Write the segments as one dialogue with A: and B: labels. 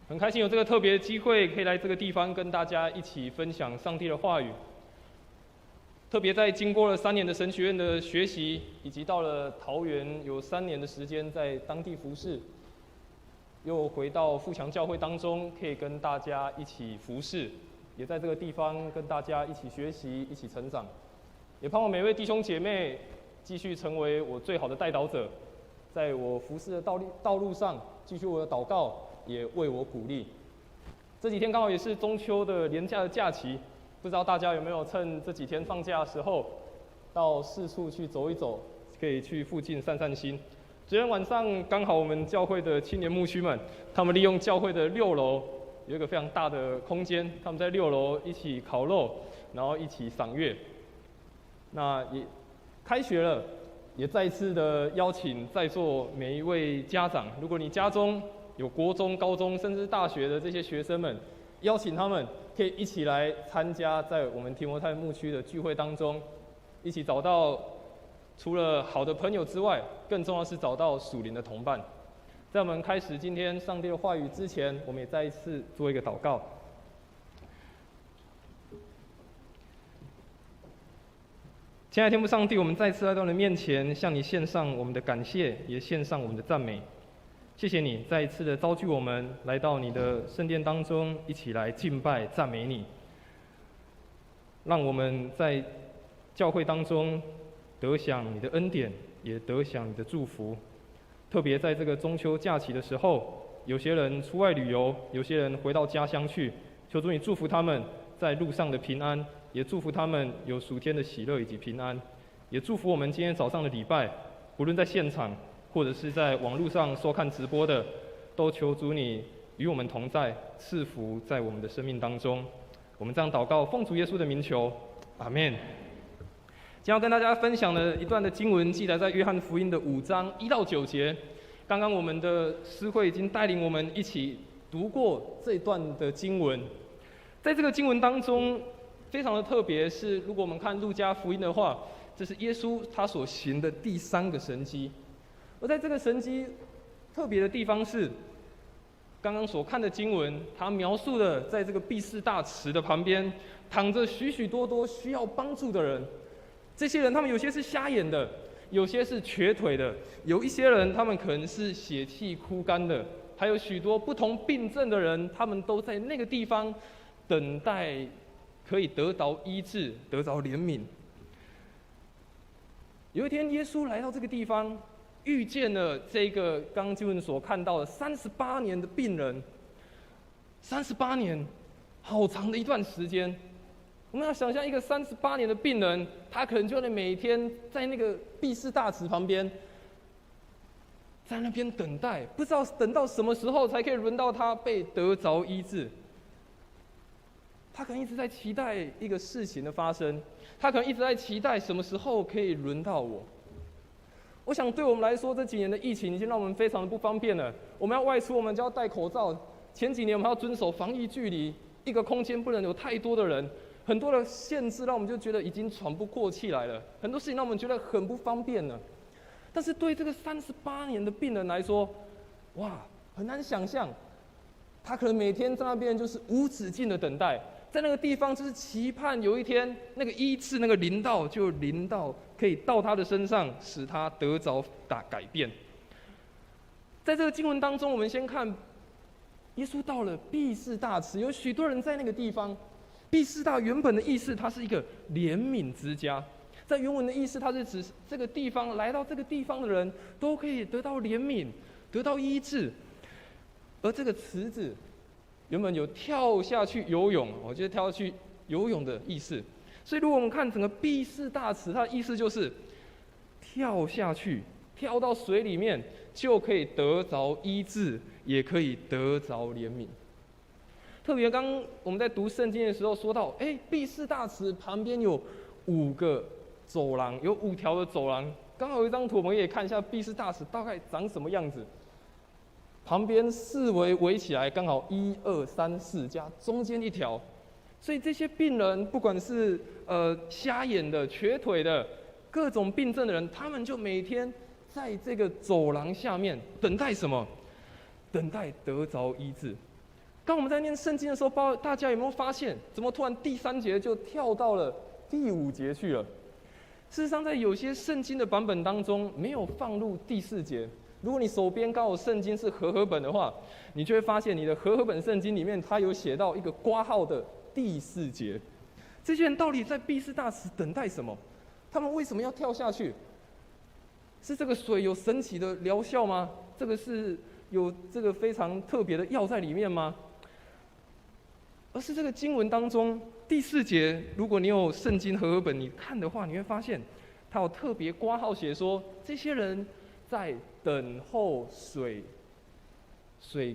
A: 很开心有这个特别的机会，可以来这个地方跟大家一起分享上帝的话语。特别在经过了3年的神学院的学习，以及到了桃园有3年的时间在当地服侍，又回到富强教会当中，可以跟大家一起服侍，也在这个地方跟大家一起学习、一起成长。也盼望每位弟兄姐妹继续成为我最好的代祷者，在我服侍的道路上继续我的祷告，也为我鼓励。这几天刚好也是中秋的连假的假期，不知道大家有没有趁这几天放假的时候，到四处去走一走，可以去附近散散心。昨天晚上刚好我们教会的青年牧区们，他们利用教会的6楼有一个非常大的空间，他们在6楼一起烤肉，然后一起赏月。那也开学了，也再次的邀请在座每一位家长，如果你家中有国中、高中甚至大学的这些学生们，邀请他们可以一起来参加在我们提摩太牧区的聚会当中，一起找到除了好的朋友之外，更重要是找到属灵的同伴。在我们开始今天上帝的话语之前，我们也再一次做一个祷告。亲爱的天父上帝，我们再次来到你的面前，向你献上我们的感谢，也献上我们的赞美。谢谢你再一次的召聚我们来到你的圣殿当中，一起来敬拜赞美你，让我们在教会当中得享你的恩典，也得享你的祝福。特别在这个中秋假期的时候，有些人出外旅游，有些人回到家乡去，求主你祝福他们在路上的平安，也祝福他们有属天的喜乐以及平安，也祝福我们今天早上的礼拜，无论在现场或者是在网络上收看直播的，都求主你与我们同在，赐福在我们的生命当中。我们这样祷告，奉主耶稣的名求，阿们。今天要跟大家分享的一段的经文，记载在约翰福音的5章1到9节。刚刚我们的诗会已经带领我们一起读过这段的经文。在这个经文当中，非常的特别是，如果我们看路加福音的话，这是耶稣他所行的第3个神迹。而在这个神迹特别的地方是，刚刚所看的经文，它描述了在这个毕士大池的旁边，躺着许许多多需要帮助的人。这些人，他们有些是瞎眼的，有些是瘸腿的，有一些人他们可能是血气枯干的，还有许多不同病症的人，他们都在那个地方等待可以得着医治，得着怜悯。有一天，耶稣来到这个地方，遇见了这个刚刚经文所看到的38年的病人。38年，好长的一段时间。我们要想象一个38年的病人，他可能就得每天在那个毕士大池旁边，在那边等待，不知道等到什么时候才可以轮到他被得着医治。他可能一直在期待一个事情的发生，他可能一直在期待什么时候可以轮到我。我想对我们来说，这几年的疫情已经让我们非常的不方便了。我们要外出，我们就要戴口罩。前几年我们要遵守防疫距离，一个空间不能有太多的人，很多的限制让我们就觉得已经喘不过气来了。很多事情让我们觉得很不方便了。但是对这个38年的病人来说，哇，很难想象，他可能每天在那边就是无止境的等待。在那个地方，就是期盼有一天那个医治、那个临到，就临到，可以到他的身上，使他得着改变。在这个经文当中，我们先看耶稣到了毕士大池，有许多人在那个地方。毕士大原本的意思，它是一个怜悯之家。在原文的意思，它是指这个地方来到这个地方的人都可以得到怜悯，得到医治。而这个池子原本有跳下去游泳，我觉得跳下去游泳的意思。所以如果我们看整个毕士大池，它的意思就是跳下去，跳到水里面就可以得着医治，也可以得着怜悯。特别刚我们在读圣经的时候说到，毕士大池旁边有5个走廊，有5条的走廊。刚好有一张图，我们也看一下毕士大池大概长什么样子。旁边4围围起来，刚好1、2、3、4加中间1条，所以这些病人，不管是瞎眼的、瘸腿的、各种病症的人，他们就每天在这个走廊下面等待什么？等待得着医治。刚我们在念圣经的时候，大家有没有发现，怎么突然第3节就跳到了第5节去了？事实上，在有些圣经的版本当中，没有放入第4节。如果你手边刚好圣经是和合本的话，你就会发现你的和合本圣经里面，它有写到一个括号的第4节。这些人到底在毕士大池等待什么？他们为什么要跳下去？是这个水有神奇的疗效吗？这个是有这个非常特别的药在里面吗？而是这个经文当中第4节，如果你有圣经和合本，你看的话，你会发现，它有特别括号写说，这些人在等候水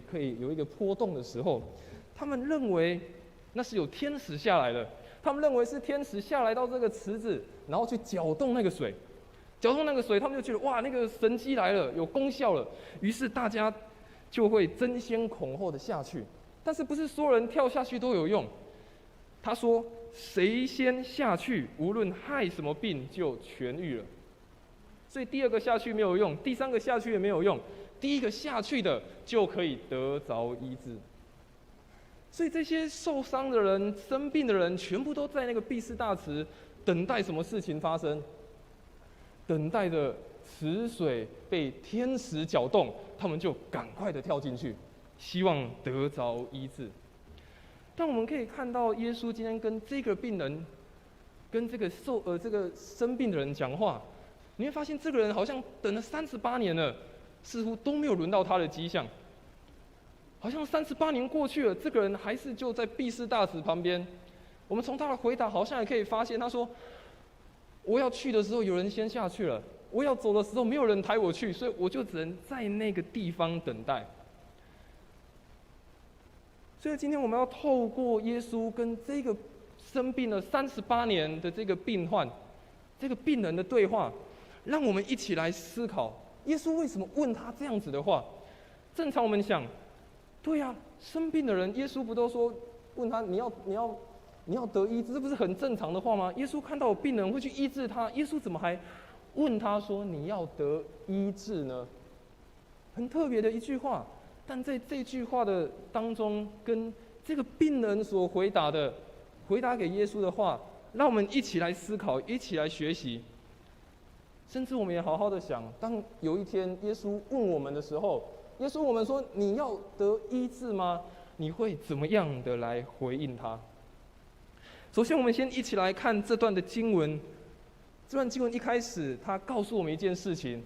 A: 可以有一个波动的时候，他们认为那是有天使下来的，他们认为是天使下来到这个池子，然后去搅动那个水，搅动那个水，他们就觉得哇，那个神机来了，有功效了，于是大家就会争先恐后的下去。但是不是所有人跳下去都有用？他说，谁先下去，无论害什么病就痊愈了。所以第2个下去没有用，第3个下去也没有用，第1个下去的就可以得着医治。所以这些受伤的人、生病的人，全部都在那个毕士大池等待什么事情发生？等待着池水被天使搅动，他们就赶快的跳进去，希望得着医治。但我们可以看到，耶稣今天跟这个病人、跟这个生病的人讲话，你会发现这个人好像等了38年了，似乎都没有轮到他的迹象。好像38年过去了，这个人还是就在毕士大池旁边。我们从他的回答好像也可以发现，他说：“我要去的时候有人先下去了，我要走的时候没有人抬我去，所以我就只能在那个地方等待。”所以今天我们要透过耶稣跟这个生病了38年的这个病患、这个病人的对话，让我们一起来思考，耶稣为什么问他这样子的话？正常我们想，对呀，生病的人，耶稣不都说问他你要得医治，这不是很正常的话吗？耶稣看到有病人会去医治他，耶稣怎么还问他说你要得医治呢？很特别的一句话。但在这句话的当中，跟这个病人所回答给耶稣的话，让我们一起来思考，一起来学习。甚至我们也好好的想，当有一天耶稣问我们的时候，耶稣问我们说：“你要得医治吗？”你会怎么样的来回应他？首先，我们先一起来看这段的经文。这段经文一开始，他告诉我们一件事情：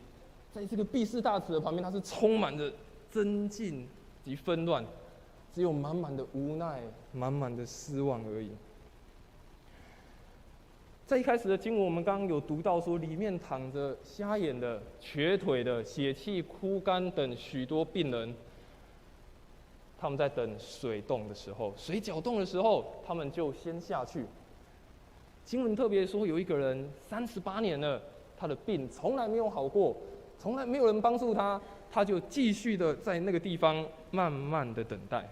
A: 在这个毕士大池的旁边，它是充满着争竞及纷乱，只有满满的无奈、满满的失望而已。在一开始的经文，我们刚刚有读到说，里面躺着瞎眼的、瘸腿的、血气枯干等许多病人，他们在等水动的时候，水搅动的时候，他们就先下去。经文特别说，有一个人38年了，他的病从来没有好过，从来没有人帮助他，他就继续的在那个地方慢慢的等待。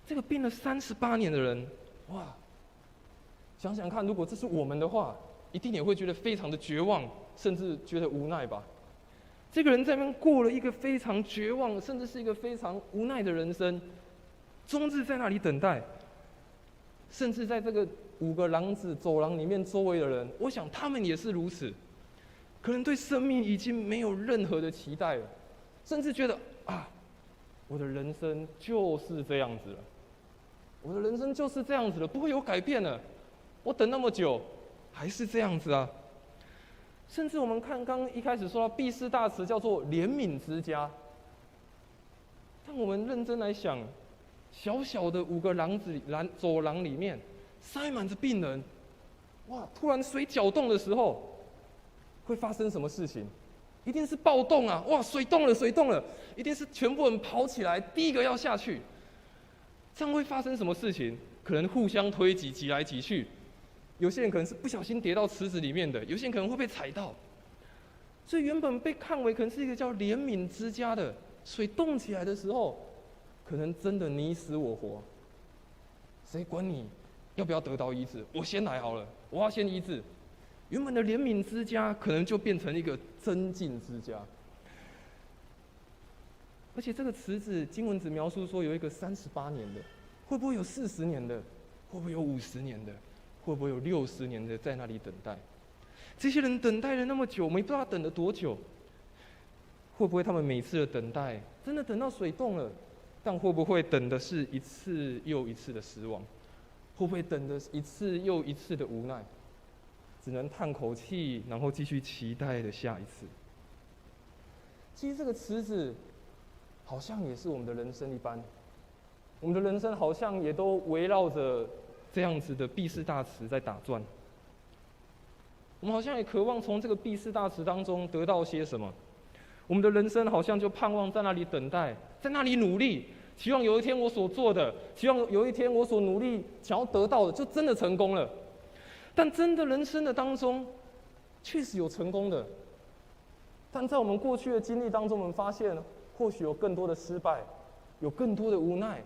A: 这个病了38年的人，哇！想想看，如果这是我们的话，一定也会觉得非常的绝望，甚至觉得无奈吧。这个人在那边过了一个非常绝望，甚至是一个非常无奈的人生，终日在那里等待。甚至在这个5个廊子走廊里面，周围的人，我想他们也是如此，可能对生命已经没有任何的期待了，甚至觉得啊，我的人生就是这样子了，我的人生就是这样子了，不会有改变了。我等那么久，还是这样子啊。甚至我们看刚一开始说到毕士大池叫做怜悯之家，但我们认真来想，小小的5个走廊里面塞满着病人，哇！突然水搅动的时候，会发生什么事情？一定是暴动啊！哇，水动了，水动了，一定是全部人跑起来，第一个要下去。这样会发生什么事情？可能互相推挤，挤来挤去。有些人可能是不小心跌到池子里面的，有些人可能会被踩到。所以原本被看为可能是一个叫怜悯之家的，水动起来的时候，可能真的你死我活。谁管你要不要得到医治？我先来好了，我要先医治。原本的怜悯之家，可能就变成一个争竞之家。而且这个池子经文只描述说有一个38年的，会不会有40年的？会不会有50年的？会不会有60年的在那里等待？这些人等待了那么久，我们也不知道他等了多久。会不会他们每次的等待真的等到水冻了？但会不会等的是一次又一次的失望？会不会等的一次又一次的无奈？只能叹口气，然后继续期待的下一次。其实这个池子好像也是我们的人生一般，我们的人生好像也都围绕着这样子的毕士大池在打转。我们好像也渴望从这个毕士大池当中得到些什么。我们的人生好像就盼望在那里等待，在那里努力，希望有一天我所做的，希望有一天我所努力想要得到的，就真的成功了。但真的人生的当中，确实有成功的，但在我们过去的经历当中，我们发现或许有更多的失败，有更多的无奈，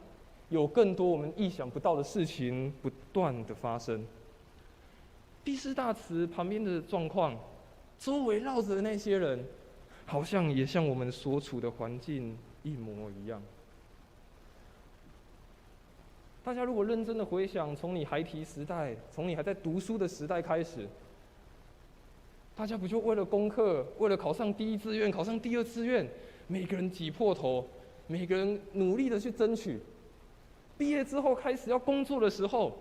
A: 有更多我们意想不到的事情不断的发生。毕士大池旁边的状况，周围绕着的那些人，好像也像我们所处的环境一模一样。大家如果认真的回想，从你孩提时代，从你还在读书的时代开始，大家不就为了功课，为了考上第一志愿、考上第二志愿，每个人挤破头，每个人努力的去争取。毕业之后开始要工作的时候，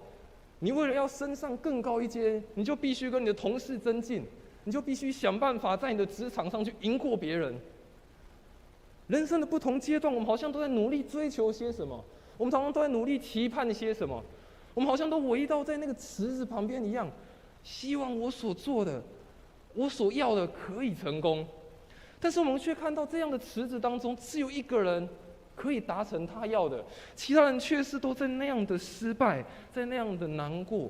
A: 你为了要升上更高一阶，你就必须跟你的同事增进，你就必须想办法在你的职场上去赢过别人。人生的不同阶段，我们好像都在努力追求些什么，我们常常都在努力期盼些什么，我们好像都围绕在那个池子旁边一样，希望我所做的，我所要的可以成功。但是我们却看到这样的池子当中，只有一个人可以达成他要的，其他人却是都在那样的失败，在那样的难过。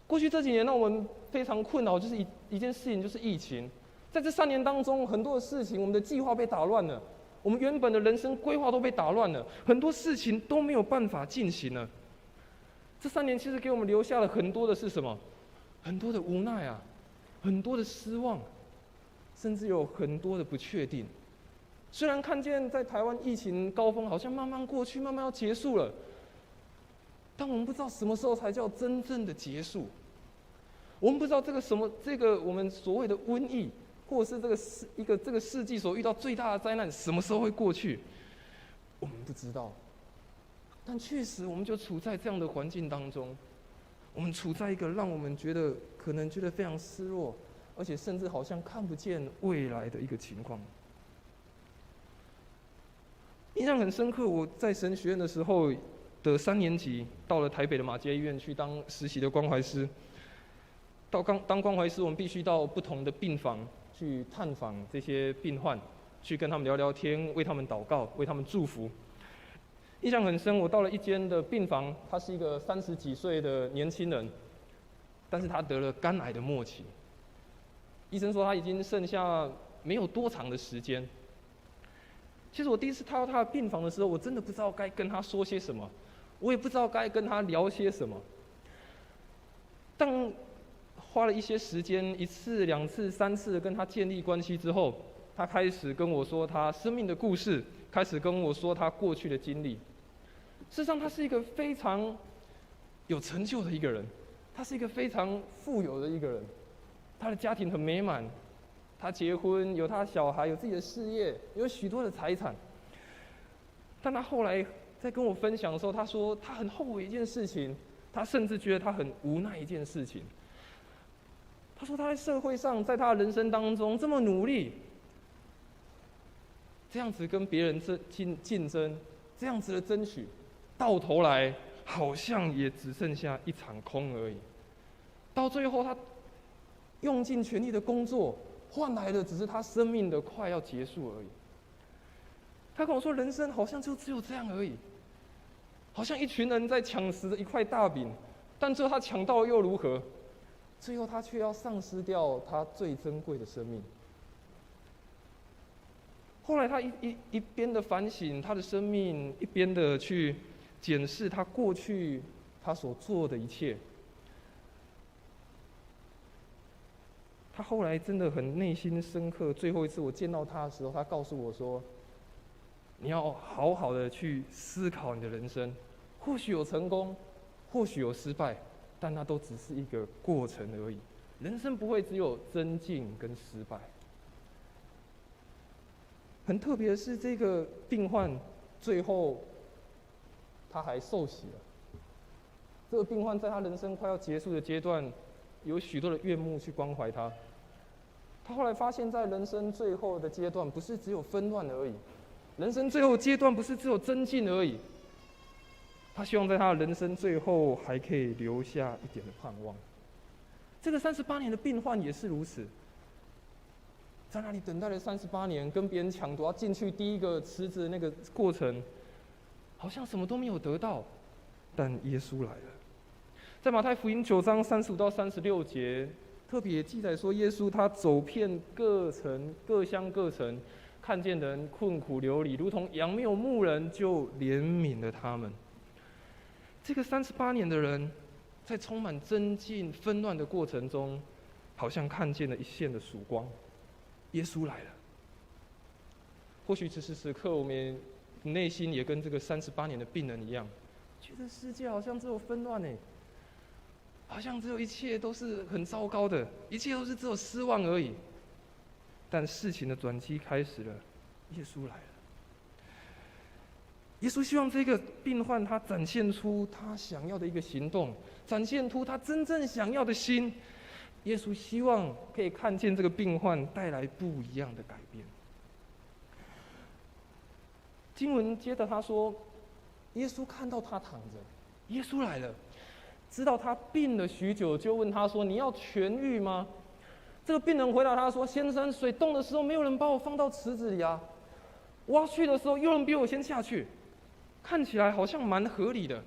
A: 过去这几年让我们非常困扰，就是一件事情，就是疫情。在这3年当中，很多的事情，我们的计划被打乱了，我们原本的人生规划都被打乱了，很多事情都没有办法进行了。这3年其实给我们留下了很多的是什么？很多的无奈啊，很多的失望，甚至有很多的不确定。虽然看见在台湾疫情高峰好像慢慢过去，慢慢要结束了，但我们不知道什么时候才叫真正的结束。我们不知道这个我们所谓的瘟疫，或者是这个世纪所遇到最大的灾难什么时候会过去，我们不知道。但确实，我们就处在这样的环境当中，我们处在一个让我们可能觉得非常失落，而且甚至好像看不见未来的一个情况。印象很深刻，我在神学院的时候的3年级，到了台北的马偕医院去当实习的关怀师。当关怀师，我们必须到不同的病房去探访这些病患，去跟他们聊聊天，为他们祷告，为他们祝福。印象很深，我到了一间的病房，他是一个30几岁的年轻人，但是他得了肝癌的末期。医生说他已经剩下没有多长的时间。其实我第一次踏到他的病房的时候，我真的不知道该跟他说些什么，我也不知道该跟他聊些什么。但花了一些时间，1次、2次、3次的跟他建立关系之后，他开始跟我说他生命的故事，开始跟我说他过去的经历。事实上，他是一个非常有成就的一个人，他是一个非常富有的一个人，他的家庭很美满，他结婚，有他的小孩，有自己的事业，有许多的财产。但他后来在跟我分享的时候，他说他很后悔一件事情，他甚至觉得他很无奈一件事情。他说他在社会上，在他的人生当中这么努力，这样子跟别人竞争，这样子的争取，到头来好像也只剩下一场空而已。到最后，他用尽全力的工作，换来的只是他生命的快要结束而已。他跟我说，人生好像就只有这样而已，好像一群人在抢食着一块大饼，但最后他抢到了又如何？最后他却要丧失掉他最珍贵的生命。后来他一边的反省他的生命，一边的去检视他过去他所做的一切。他后来真的很内心深刻。最后一次我见到他的时候，他告诉我说，你要好好的去思考你的人生，或许有成功，或许有失败，但那都只是一个过程而已。人生不会只有增进跟失败。很特别的是，这个病患最后他还受洗了。这个病患在他人生快要结束的阶段，有许多的怨目去关怀他。他后来发现，在人生最后的阶段，不是只有纷乱而已，人生最后阶段不是只有增进而已。他希望在他的人生最后还可以留下一点的盼望。这个38年的病患也是如此，在那里等待了38年，跟别人抢夺要进去第一个池子的那个过程，好像什么都没有得到，但耶稣来了。在马太福音9章35到36节，特别记载说，耶稣他走遍各城各乡各城，看见人困苦流离，如同羊没有牧人，就怜悯了他们。这个38年的人，在充满增进纷乱的过程中，好像看见了一线的曙光。耶稣来了。或许此时此刻，我们内心也跟这个38年的病人一样，觉得世界好像只有纷乱好像只有一切都是很糟糕的，一切都是只有失望而已。但事情的转机开始了，耶稣来了。耶稣希望这个病患他展现出他想要的一个行动，展现出他真正想要的心。耶稣希望可以看见这个病患带来不一样的改变。经文接着他说，耶稣看到他躺着，耶稣来了，知道他病了许久，就问他说：“你要痊愈吗？”这个病人回答他说：“先生，水动的时候没有人把我放到池子里啊，我要去的时候有人比我先下去。”看起来好像蛮合理的，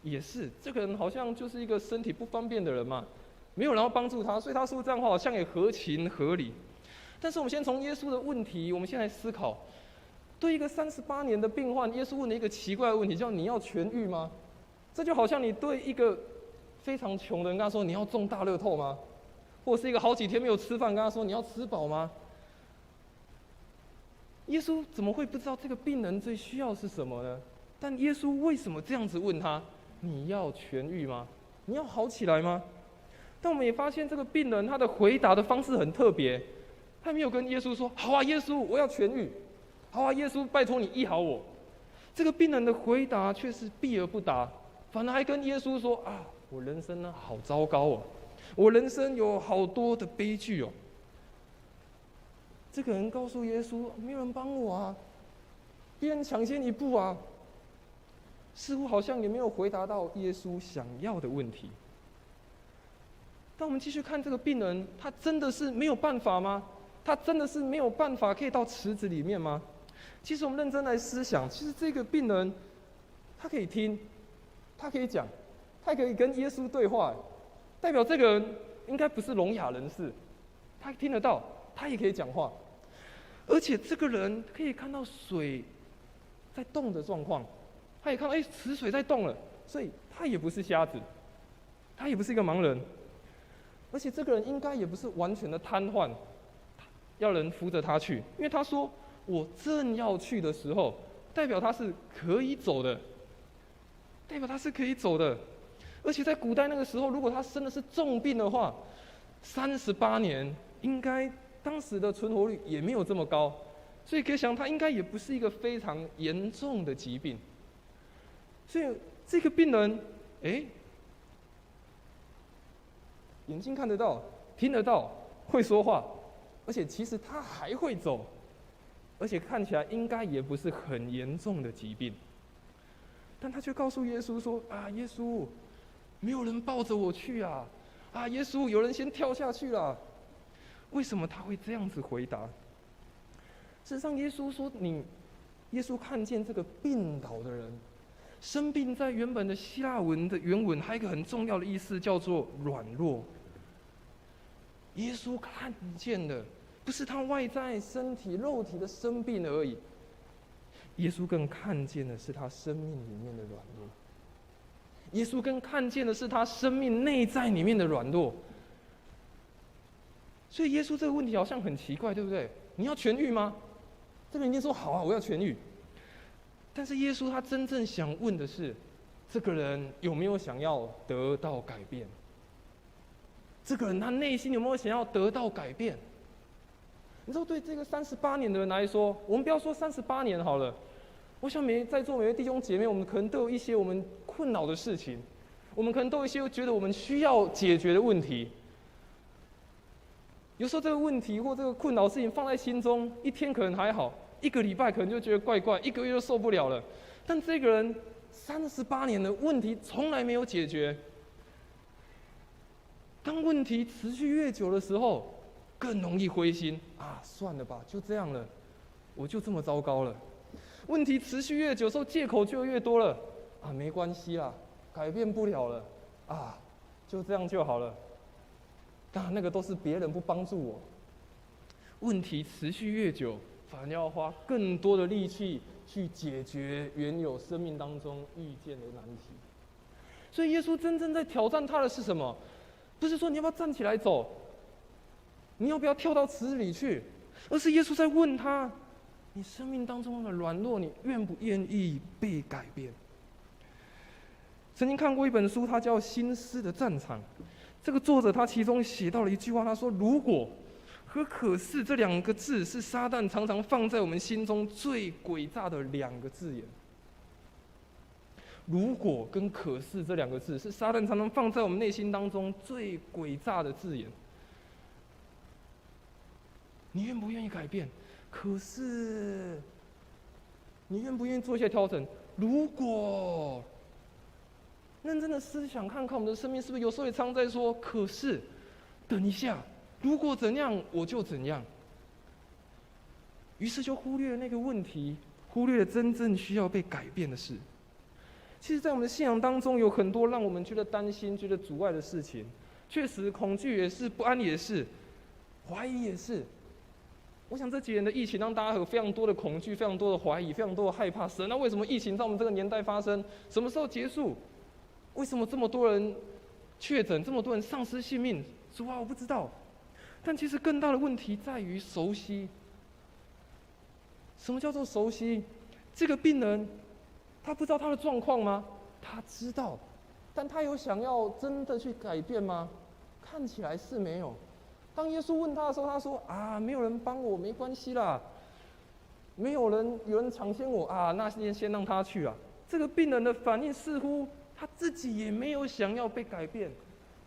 A: 也是这个人好像就是一个身体不方便的人嘛，没有人要帮助他，所以他说这样的话好像也合情合理。但是我们先从耶稣的问题，我们先来思考，对一个38年的病患，耶稣问了一个奇怪的问题，叫“你要痊愈吗？”这就好像你对一个非常穷的人跟他说：“你要中大乐透吗？”或者是一个好几天没有吃饭，跟他说：“你要吃饱吗？”耶稣怎么会不知道这个病人最需要是什么呢？但耶稣为什么这样子问他：“你要痊愈吗？你要好起来吗？”但我们也发现这个病人他的回答的方式很特别，他没有跟耶稣说：“好啊，耶稣，我要痊愈。好啊，耶稣，拜托你医好我。”这个病人的回答却是避而不答，反而还跟耶稣说：“啊，我人生呢好糟糕哦，我人生有好多的悲剧哦。”这个人告诉耶稣：“没有人帮我啊，别人抢先一步啊。”似乎好像也没有回答到耶稣想要的问题。当我们继续看这个病人，他真的是没有办法吗？他真的是没有办法可以到池子里面吗？其实我们认真来思想，其实这个病人，他可以听，他可以讲，他可以跟耶稣对话，代表这个人应该不是聋哑人士，他听得到，他也可以讲话。而且这个人可以看到水在动的状况，他也看到池水在动了，所以他也不是瞎子，他也不是一个盲人，而且这个人应该也不是完全的瘫痪，要人扶着他去，因为他说我正要去的时候，代表他是可以走的，代表他是可以走的。而且在古代那个时候，如果他生的是重病的话，38年应该当时的存活率也没有这么高，所以可以想他应该也不是一个非常严重的疾病。所以这个病人，眼睛看得到，听得到，会说话，而且其实他还会走，而且看起来应该也不是很严重的疾病。但他却告诉耶稣说：“啊，耶稣，没有人抱着我去啊！啊，耶稣，有人先跳下去了。”为什么他会这样子回答？事实上，耶稣说：“耶稣看见这个病倒的人，生病在原本的希腊文的原文还有一个很重要的意思，叫做软弱。耶稣看见的不是他外在身体肉体的生病而已，耶稣更看见的是他生命里面的软弱。耶稣更看见的是他生命内在里面的软弱。所以耶稣这个问题好像很奇怪，对不对？你要痊愈吗？这个人一定说好啊，我要痊愈。但是耶稣他真正想问的是，这个人有没有想要得到改变？这个人他内心有没有想要得到改变？你知道，对这个38年的人来说，我们不要说38年好了，我想在座每位弟兄姐妹，我们可能都有一些我们困扰的事情，我们可能都有一些觉得我们需要解决的问题。有时候这个问题或这个困扰的事情放在心中，一天可能还好，1个礼拜可能就觉得怪怪，1个月就受不了了。但这个人38年的问题从来没有解决。当问题持续越久的时候，更容易灰心啊，算了吧，就这样了，我就这么糟糕了。问题持续越久的时候，借口就越多了啊，没关系啦，改变不了了啊，就这样就好了。当然，那个都是别人不帮助我。问题持续越久，反而要花更多的力气去解决原有生命当中遇见的难题。所以，耶稣真正在挑战他的是什么？不是说你要不要站起来走，你要不要跳到池子里去，而是耶稣在问他：你生命当中的软弱，你愿不愿意被改变？曾经看过一本书，它叫《心思的战场》。这个作者他其中写到了一句话，他说：如果和可是这2个字是撒旦常常放在我们心中最诡诈的2个字眼。如果跟可是这2个字是撒旦常常放在我们内心当中最诡诈的字眼，你愿不愿意改变？可是，你愿不愿意做一些调整？如果认真的思想看看，我们的生命是不是有时候也常在说：可是，等一下，如果怎样，我就怎样。于是就忽略了那个问题，忽略了真正需要被改变的事。其实，在我们的信仰当中，有很多让我们觉得担心、觉得阻碍的事情。确实，恐惧也是，不安也是，怀疑也是。我想这几年的疫情让大家有非常多的恐惧、非常多的怀疑、非常多的害怕。神，那为什么疫情在我们这个年代发生？什么时候结束？为什么这么多人确诊，这么多人丧失性命？主啊，我不知道。但其实更大的问题在于熟悉。什么叫做熟悉？这个病人，他不知道他的状况吗？他知道，但他有想要真的去改变吗？看起来是没有。当耶稣问他的时候，他说：啊，没有人帮我，没关系啦。有人抢先我啊，那先让他去啊。这个病人的反应似乎他自己也没有想要被改变，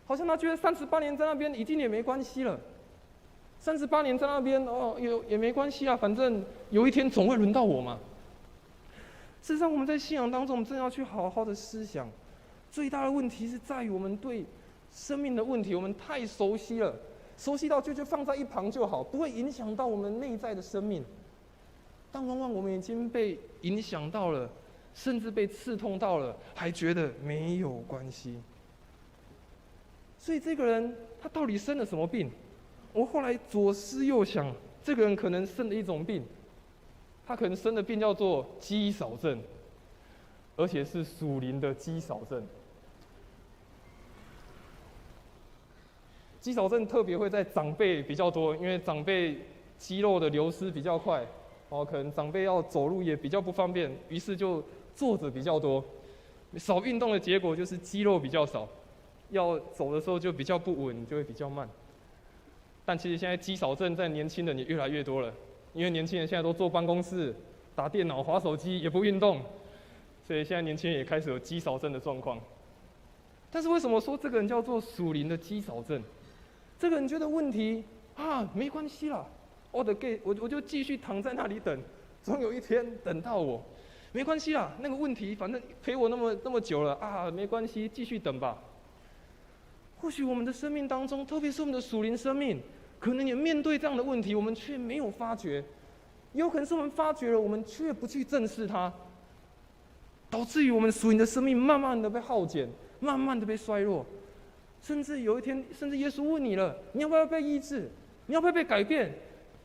A: 好像他觉得38年在那边已经也没关系了。38年在那边也没关系啊，反正有一天总会轮到我嘛。事实上，我们在信仰当中，我们真的要去好好的思想。最大的问题是在于我们对生命的问题，我们太熟悉了，熟悉到就放在一旁就好，不会影响到我们内在的生命。但往往我们已经被影响到了，甚至被刺痛到了，还觉得没有关系。所以这个人他到底生了什么病？我后来左思右想，这个人可能生了一种病。他可能生的病叫做肌少症，而且是属灵的肌少症。肌少症特别会在长辈比较多，因为长辈肌肉的流失比较快，可能长辈要走路也比较不方便，于是就坐着比较多。少运动的结果就是肌肉比较少，要走的时候就比较不稳，就会比较慢。但其实现在肌少症在年轻人也越来越多了。因为年轻人现在都坐办公室、打电脑、滑手机，也不运动，所以现在年轻人也开始有肌少症的状况。但是为什么说这个人叫做属灵的肌少症？这个人觉得问题啊没关系啦，我就继续躺在那里等，总有一天等到我，没关系啦，那个问题反正陪我那么久了啊，没关系，继续等吧。或许我们的生命当中，特别是我们的属灵生命，可能也面对这样的问题，我们却没有发觉；也有可能是我们发觉了，我们却不去正视它，导致于我们属灵的生命慢慢的被耗减，慢慢的被衰弱，甚至有一天，甚至耶稣问你了，你要不要被医治？你要不要被改变？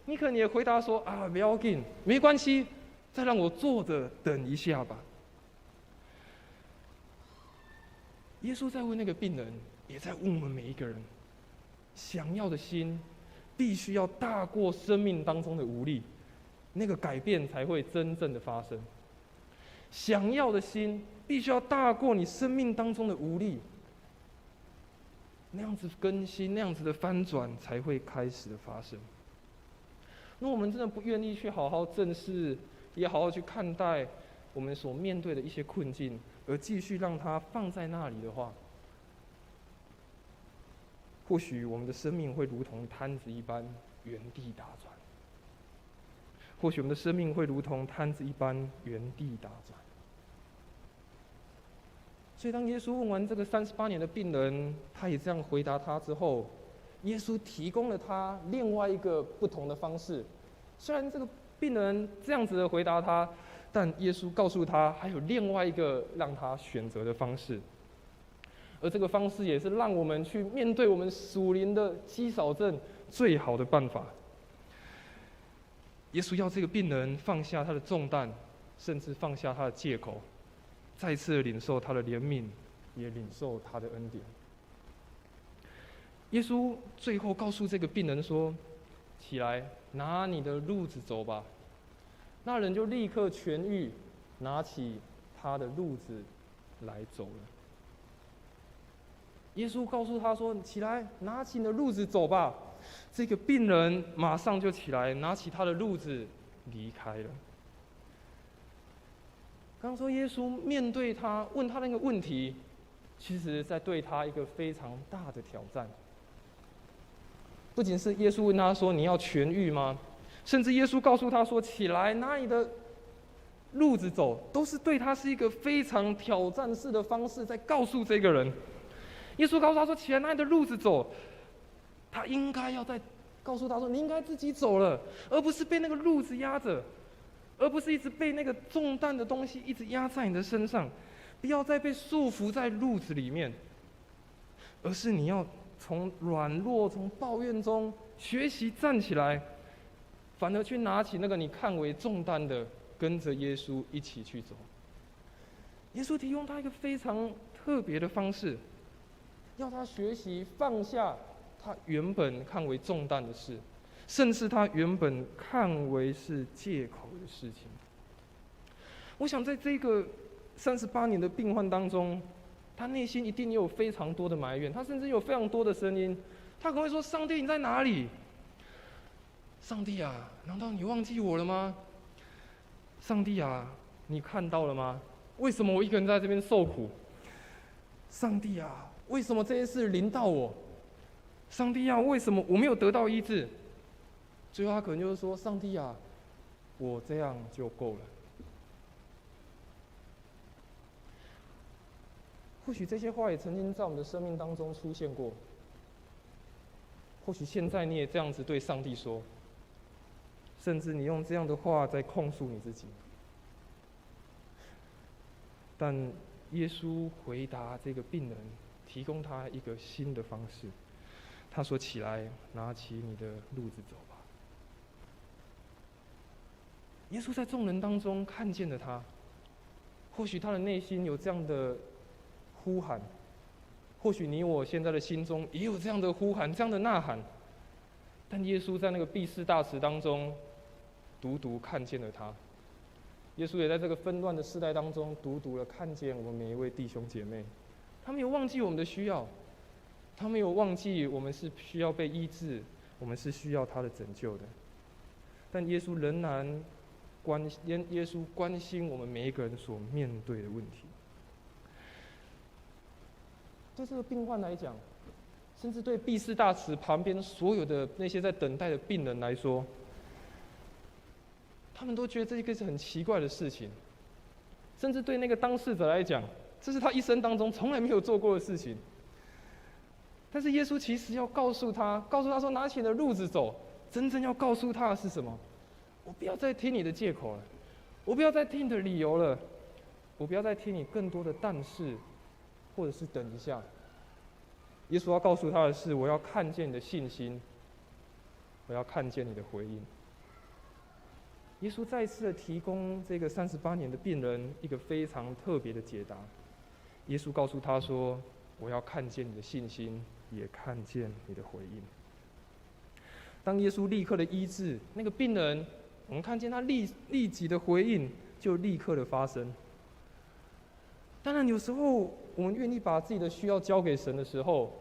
A: 你可能也回答说：啊，不要紧，没关系，再让我坐着等一下吧。耶稣在问那个病人，也在问我们每一个人，想要的心必须要大过生命当中的无力，那个改变才会真正的发生。想要的心，必须要大过你生命当中的无力。那样子更新，那样子的翻转，才会开始的发生。如果我们真的不愿意去好好正视，也好好去看待我们所面对的一些困境，而继续让它放在那里的话，或许我们的生命会如同摊子一般原地打转。或许我们的生命会如同摊子一般原地打转。所以，当耶稣问完这个38年的病人，他也这样回答他之后，耶稣提供了他另外一个不同的方式。虽然这个病人这样子的回答他，但耶稣告诉他还有另外一个让他选择的方式。而这个方式也是让我们去面对我们属灵的肌少症最好的办法。耶稣要这个病人放下他的重担，甚至放下他的借口，再次领受他的怜悯，也领受他的恩典。耶稣最后告诉这个病人说：“起来，拿你的褥子走吧。”那人就立刻痊愈，拿起他的褥子来走了。耶稣告诉他说：“起来，拿起你的褥子走吧。”这个病人马上就起来，拿起他的褥子离开了。刚说耶稣面对他问他那个问题，其实在对他一个非常大的挑战。不仅是耶稣问他说：“你要痊愈吗？”甚至耶稣告诉他说：“起来，拿你的褥子走。”都是对他是一个非常挑战式的方式，在告诉这个人。耶稣告诉他说：“起来，拿你的褥子走。”他应该要再告诉他说：“你应该自己走了，而不是被那个褥子压着，而不是一直被那个重担的东西一直压在你的身上，不要再被束缚在褥子里面，而是你要从软弱、从抱怨中学习站起来，反而去拿起那个你看为重担的，跟着耶稣一起去走。”耶稣提供他一个非常特别的方式，要他学习放下他原本看为重担的事，甚至他原本看为是借口的事情。我想在这个38年的病患当中，他内心一定也有非常多的埋怨，他甚至有非常多的声音，他可能会说：“上帝，你在哪里？上帝啊，难道你忘记我了吗？上帝啊，你看到了吗？为什么我一个人在这边受苦？上帝啊，为什么这些事临到我？上帝啊，为什么我没有得到医治？”最后他可能就是说：“上帝啊，我这样就够了。”或许这些话也曾经在我们的生命当中出现过，或许现在你也这样子对上帝说，甚至你用这样的话在控诉你自己。但耶稣回答这个病人，提供他一个新的方式。他说：“起来，拿起你的褥子走吧。”耶稣在众人当中看见了他，或许他的内心有这样的呼喊，或许你我现在的心中也有这样的呼喊、这样的呐喊。但耶稣在那个毕士大池当中，独独看见了他。耶稣也在这个纷乱的世代当中，独独的看见我们每一位弟兄姐妹。他没有忘记我们的需要，他没有忘记我们是需要被医治，我们是需要他的拯救的。但耶稣仍然耶稣关心我们每一个人所面对的问题。对这个病患来讲，甚至对毕士大池旁边所有的那些在等待的病人来说，他们都觉得这个是很奇怪的事情。甚至对那个当事者来讲，这是他一生当中从来没有做过的事情。但是耶稣其实要告诉他说：“拿起你的褥子走。”真正要告诉他的是什么？我不要再听你的借口了，我不要再听你的理由了，我不要再听你更多的但是，或者是等一下。耶稣要告诉他的是：我要看见你的信心，我要看见你的回应。耶稣再次的提供这个38年的病人一个非常特别的解答。耶稣告诉他说：“我要看见你的信心，也看见你的回应。”当耶稣立刻的医治那个病人，我们看见他立即的回应就立刻的发生。当然，有时候我们愿意把自己的需要交给神的时候，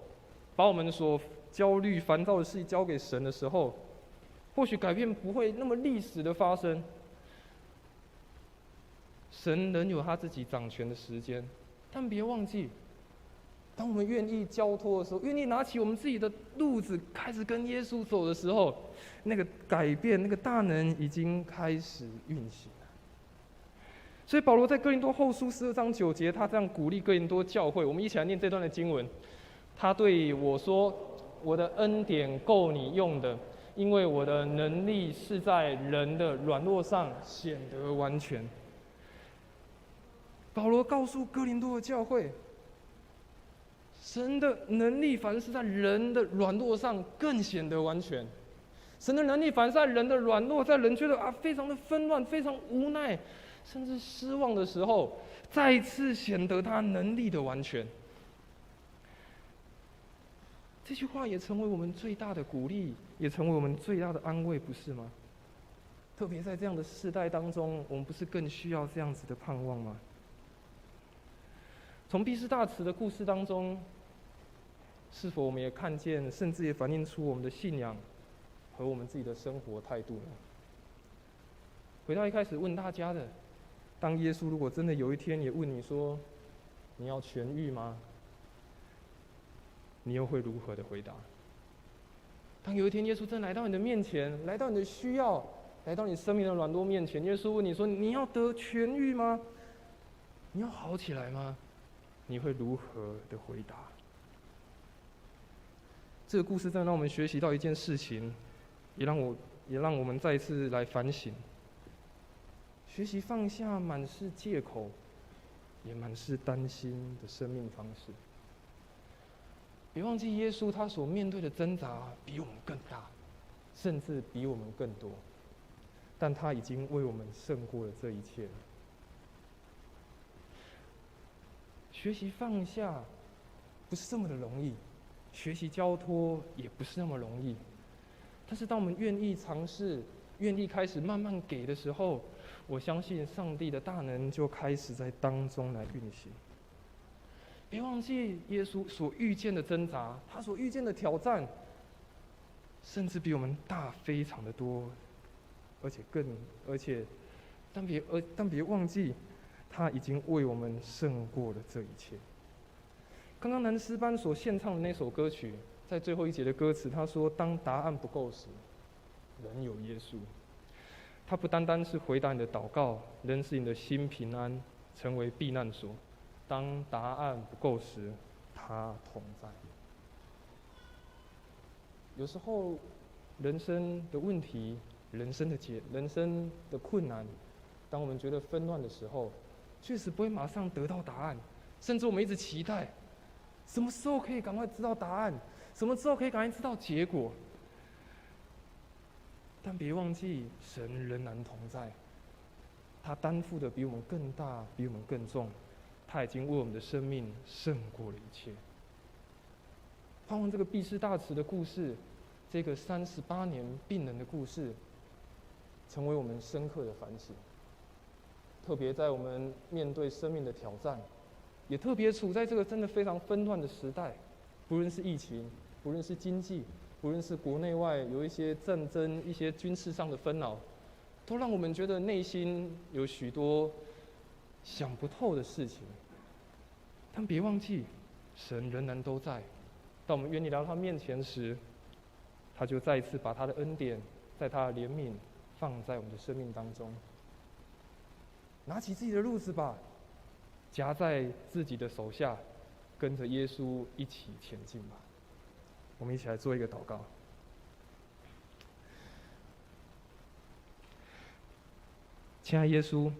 A: 把我们所焦虑、烦躁的事情交给神的时候，或许改变不会那么立时的发生。神仍有他自己掌权的时间，但别忘记，当我们愿意交托的时候，愿意拿起我们自己的路子，开始跟耶稣走的时候，那个改变、那个大能已经开始运行了。所以保罗在哥林多后书12章9节，他这样鼓励哥林多教会。我们一起来念这段的经文。他对我说：“我的恩典够你用的，因为我的能力是在人的软弱上显得完全。”保罗告诉哥林多的教会，神的能力反而是在人的软弱上更显得完全。神的能力反而在人的软弱，在人觉得非常的纷乱、非常无奈，甚至失望的时候，再一次显得他能力的完全。这句话也成为我们最大的鼓励，也成为我们最大的安慰，不是吗？特别在这样的世代当中，我们不是更需要这样子的盼望吗？从毕士大池的故事当中，是否我们也看见，甚至也反映出我们的信仰和我们自己的生活态度呢？回到一开始问大家的，当耶稣如果真的有一天也问你说，你要痊愈吗？你又会如何的回答？当有一天耶稣真来到你的面前，来到你的需要，来到你生命的软弱面前，耶稣问你说，你要得痊愈吗？你要好起来吗？你会如何的回答？这个故事真的让我们学习到一件事情，也让我们再一次来反省，学习放下满是借口，也满是担心的生命方式。别忘记耶稣他所面对的挣扎比我们更大，甚至比我们更多，但他已经为我们胜过了这一切了。学习放下不是这么的容易，学习交托也不是那么容易。但是当我们愿意尝试，愿意开始慢慢给的时候，我相信上帝的大能就开始在当中来运行。别忘记耶稣所遇见的挣扎，他所遇见的挑战，甚至比我们大非常的多，但别忘记，他已经为我们胜过了这一切。刚刚南诗班所献唱的那首歌曲，在最后一节的歌词，他说：“当答案不够时，仍有耶稣。他不单单是回答你的祷告，仍使你的心平安，成为避难所。当答案不够时，他同在。”有时候，人生的问题、人生的困难，当我们觉得纷乱的时候，确实不会马上得到答案，甚至我们一直期待，什么时候可以赶快知道答案？什么时候可以赶快知道结果？但别忘记，神仍然同在，他担负的比我们更大，比我们更重，他已经为我们的生命胜过了一切。盼望这个毕士大池的故事，这个38年病人的故事，成为我们深刻的反省。特别在我们面对生命的挑战，也特别处在这个真的非常纷乱的时代，不论是疫情，不论是经济，不论是国内外有一些战争、一些军事上的纷扰，都让我们觉得内心有许多想不透的事情。但别忘记，神仍然都在。当我们愿意来到他面前时，他就再一次把他的恩典，在他的怜悯放在我们的生命当中。拿起自己的路子吧，夹在自己的手下，跟着耶稣一起前进吧。我们一起来做一个祷告。亲爱耶稣，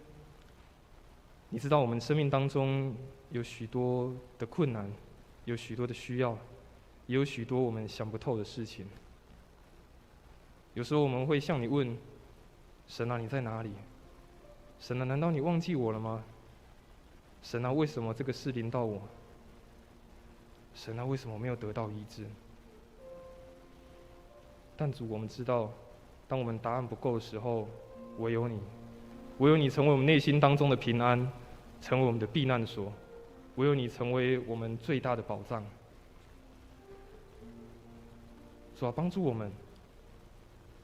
A: 你知道我们生命当中有许多的困难，有许多的需要，也有许多我们想不透的事情。有时候我们会向你问：神啊，你在哪里？神啊，难道你忘记我了吗？神啊，为什么这个事临到我？神啊，为什么没有得到医治？但主，我们知道，当我们答案不够的时候，唯有你成为我们内心当中的平安，成为我们的避难所，唯有你成为我们最大的保障。主啊，帮助我们。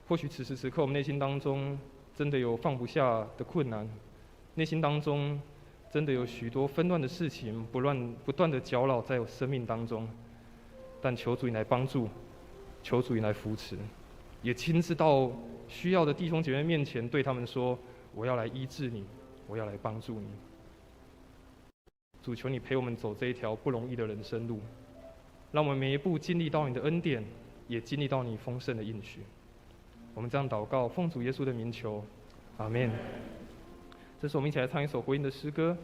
A: 或许此时此刻，我们内心当中真的有放不下的困难，内心当中真的有许多纷乱的事情，不断的搅扰在我生命当中。但求主你来帮助，求主你来扶持，也亲自到需要的弟兄姐妹面前，对他们说：“我要来医治你，我要来帮助你。”主，求你陪我们走这一条不容易的人生路，让我们每一步经历到你的恩典，也经历到你丰盛的应许。我们这样祷告，奉主耶稣的名求，阿们。这是我们一起来唱一首回应的诗歌。